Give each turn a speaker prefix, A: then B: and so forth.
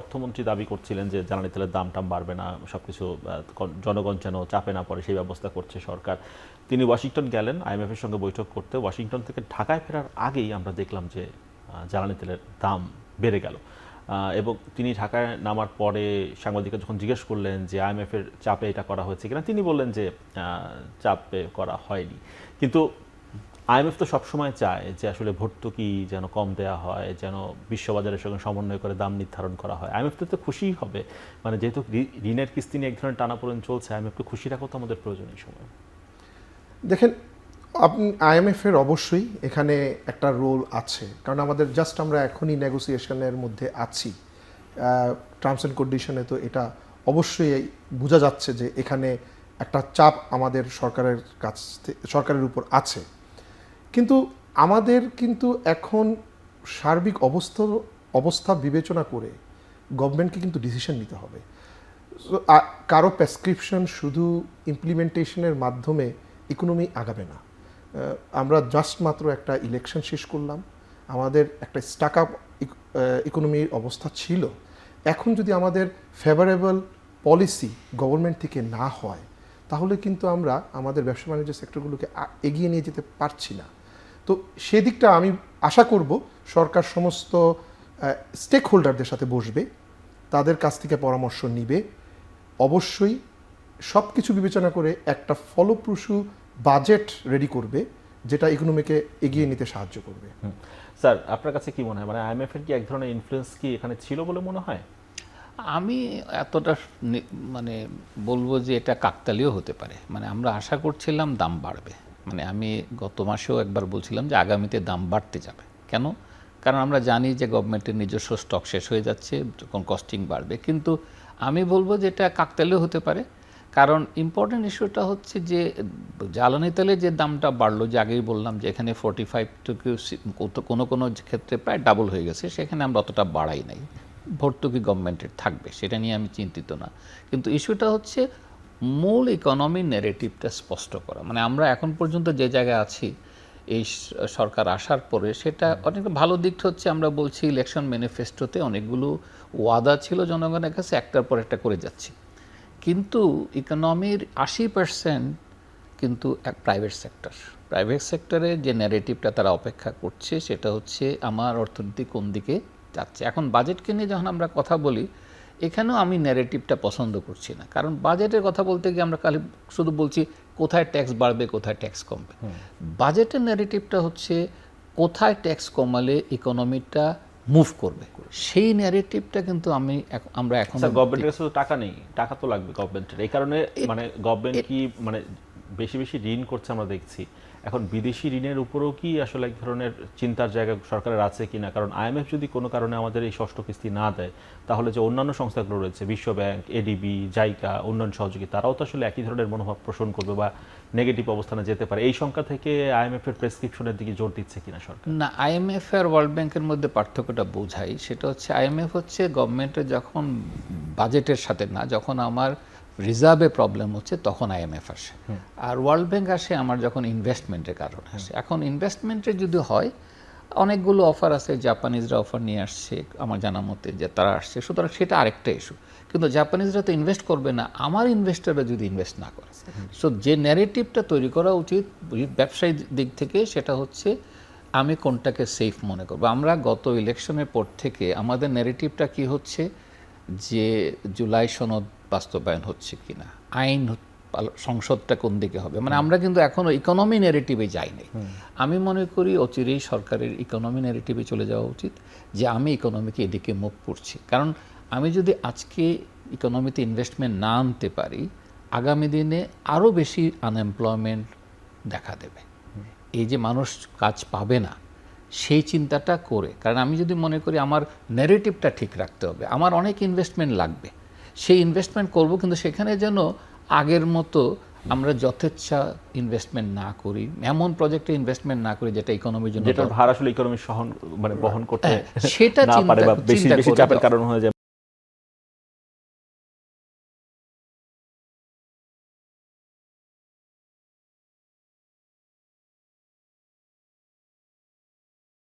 A: অর্থমন্ত্রী দাবি করছিলেন যে জ্বালানি তেলের দাম টাম বাড়বে না, সবকিছু জনগণ যেন চাপে না পড়ে সেই ব্যবস্থা করছে সরকার। তিনি ওয়াশিংটন গেলেন আইএমএফ এর সঙ্গে বৈঠক করতে। ওয়াশিংটন থেকে ঢাকায় ফেরার আগেই আমরা দেখলাম যে জ্বালানি তেলের দাম বেড়ে গেল। এবং তিনি ঢাকায় নামার পরে সাংবাদিকরা যখন জিজ্ঞেস করলেন যে আইএমএফ এর চাপে এটা করা হয়েছে কিনা, তিনি বললেন যে চাপে করা হয়নি। কিন্তু আইএমএফ তো সবসময় চায় যে আসলে ভর্তুকি যেন কম দেওয়া হয়, যেন বিশ্ববাজারের সঙ্গে সমন্বয় করে দাম নির্ধারণ করা হয়। আইএমএফ তো খুশিই হবে, মানে যেহেতু ঋণের কিস্তি নিয়ে এক ধরনের টানাপোড়েন চলছে, আইএমএফকে খুশি রাখা তো আমাদের প্রয়োজন এই সময়।
B: দেখেন, আপনি আইএমএফের অবশ্যই এখানে একটা রোল আছে, কারণ আমাদের জাস্ট আমরা এখনই নেগোসিয়েশনের মধ্যে আছি। টার্মস অ্যান্ড কন্ডিশনে তো এটা অবশ্যই বোঝা যাচ্ছে যে এখানে একটা চাপ আমাদের সরকারের উপর আছে। কিন্তু আমাদের কিন্তু এখন সার্বিক অবস্থা বিবেচনা করে গভর্নমেন্টকে কিন্তু ডিসিশন নিতে হবে। কারো প্রেসক্রিপশন শুধু ইমপ্লিমেন্টেশনের মাধ্যমে ইকোনমি আগাবে না। আমরা জাস্ট মাত্র একটা ইলেকশন শেষ করলাম, আমাদের একটা স্টাক আপ ইকোনমির অবস্থা ছিল। এখন যদি আমাদের ফেভারেবল পলিসি গভর্নমেন্ট থেকে না হয়, তাহলে কিন্তু আমরা আমাদের ব্যবসা বাণিজ্য সেক্টরগুলোকে এগিয়ে নিয়ে যেতে পারছি না। তো সেদিকটা আমি আশা করব সরকার সমস্ত স্টেক হোল্ডারদের সাথে বসবে, তাদের কাছ থেকে পরামর্শ নিবে, অবশ্যই সব কিছু বিবেচনা করে একটা ফলপ্রসূ বাজেট রেডি করবে, যেটা ইকোনমিকে এগিয়ে নিতে সাহায্য করবে।
A: স্যার, আপনার কাছে কি মনে হয়, মানে আইএমএফ এর কি এক ধরনের ইনফ্লুয়েন্স কি এখানে ছিল বলে মনে হয়?
C: আমি এতটা মানে বলবো যে এটা কাকতালীয় হতে পারে। মানে আমরা আশা করছিলাম দাম বাড়বে, মানে আমি গত মাসেও একবার বলছিলাম যে আগামীতে দাম বাড়তে যাবে। কেন? কারণ আমরা জানি যে গভর্নমেন্টের নিজস্ব স্টক শেষ হয়ে যাচ্ছে, যখন কস্টিং বাড়বে। কিন্তু আমি বলবো যে এটা কাকতালীয় হতে পারে, কারণ ইম্পর্টেন্ট ইস্যুটা হচ্ছে যে জ্বালানি তেলের যে দামটা বাড়লো, যে আগেই বললাম যে এখানে 45 থেকে কোনো কোনো ক্ষেত্রে প্রায় ডাবল হয়ে গেছে, সেখানে আমরা অতটা বাড়াই নাই। ভর্তুকি গভর্নমেন্টের থাকবে, সেটা নিয়ে আমি চিন্তিত না। কিন্তু ইস্যুটা হচ্ছে মূল ইকোনমির ন্যারেটিভটা স্পষ্ট করা। মানে আমরা এখন পর্যন্ত যে জায়গায় আছি এই সরকার আসার পরে, সেটা অনেক ভালো দিকটা হচ্ছে আমরা বলছি ইলেকশন ম্যানিফেস্টোতে অনেকগুলো ওয়াদা ছিল জনগণের কাছে, একটার পর একটা করে যাচ্ছি। কিন্তু ইকোনমির 80% কিন্তু প্রাইভেট সেক্টরে যে ন্যারেটিভটা তারা অপেক্ষা করছে, সেটা হচ্ছে আমার অর্থনীতি কোন দিকে যাচ্ছে। এখন বাজেটকে নিয়ে যখন আমরা কথা বলি, এখানেও আমি ন্যারেটিভটা পছন্দ করছি না। কারণ বাজেটের কথা বলতে গিয়ে আমরা খালি শুধু বলছি কোথায় ট্যাক্স বাড়বে, কোথায় ট্যাক্স কমবে। বাজেটের ন্যারেটিভটা হচ্ছে কোথায় ট্যাক্স কমালে ইকোনমিটা মুভ করবে, সেই ন্যারেটিভটা কিন্তু আমরা এখন
A: গভর্নমেন্টের কাছে তো টাকা নেই, টাকা তো লাগবে গভর্নমেন্টের। এই কারণে মানে গভর্নমেন্ট কি মানে বেশি বেশি ঋণ করছে আমরা দেখছি। এখন বিদেশি ঋণের উপরেও কি আসলে এক ধরনের চিন্তার জায়গা সরকারের আছে কিনা? কারণ আইএমএফ যদি কোনো কারণে আমাদের এই ষষ্ঠ কিস্তি না দেয়, তাহলে যে অন্যান্য সংস্থাগুলো রয়েছে, বিশ্ব ব্যাংক, এডিবি, জাইকা, উন্নয়ন সহযোগী, তারাও তো আসলে একই ধরনের মনোভাব পোষণ করবে বা নেগেটিভ অবস্থানে যেতে পারে। এই সংখ্যা থেকে আইএমএফ এর প্রেসক্রিপশনের দিকে জোর দিচ্ছে কিনা সরকার?
C: না, আইএমএফ আর ওয়ার্ল্ড ব্যাংকের মধ্যে পার্থক্যটা বোঝাই। সেটা হচ্ছে আইএমএফ হচ্ছে গভর্নমেন্টের যখন বাজেটের সাথে না, যখন আমার রিজার্ভে প্রবলেম হচ্ছে, তখন আইএমএফ আসে। আর ওয়ার্ল্ড ব্যাংক আসে আমার যখন ইনভেস্টমেন্টের কারণে আসে। এখন ইনভেস্টমেন্টের যদি হয়, অনেকগুলো অফার আছে, জাপানিজরা অফার নিয়ে আসছে আমার জানা মতে, যে তারা আসছে, সুতরাং সেটা আরেকটা ইস্যু। কিন্তু জাপানিজরা তো ইনভেস্ট করবে না আমার ইনভেস্টররা যদি ইনভেস্ট না করে। সো যে ন্যারেটিভটা তৈরি করা উচিত ব্যবসায়ী দিক থেকে, সেটা হচ্ছে আমি কোনটাকে সেফ মনে করবো। আমরা গত ইলেকশনের পর থেকে আমাদের ন্যারেটিভটা কি হচ্ছে, যে জুলাই সনদ বাস্তবায়ন হচ্ছে কিনা, আইন সংসদটা কোন দিকে হবে। মানে আমরা কিন্তু এখনো ইকোনমি ন্যারেটিভে যাইনি। আমি মনে করি অচিরেই সরকারের ইকোনমি ন্যারেটিভে চলে যাওয়া উচিত, যে আমি ইকোনমিকে এদিকে মুভ করছি। কারণ আমি যদি আজকে ইকোনমিতে ইনভেস্টমেন্ট না আনতে পারি, আগামী দিনে আরও বেশি আনএমপ্লয়মেন্ট দেখা দেবে। এই যে মানুষ কাজ পাবে না, সেই চিন্তাটা করে, কারণ আমি যদি মনে করি আমার ন্যারেটিভটা ঠিক রাখতে হবে, আমার অনেক ইনভেস্টমেন্ট লাগবে, সেই ইনভেস্টমেন্ট করব, কিন্তু সেখানে যেন আগের মতো আমরা যথেচ্ছা ইনভেস্টমেন্ট না করি, এমন প্রজেক্টে ইনভেস্টমেন্ট না করি যেটা ইকোনমির জন্য,
A: যেটা ভার আসলে ইকোনমি বহন করতে
C: সেটা
A: না পারে বা বেশি বেশি চাপের কারণ হয়ে যায়।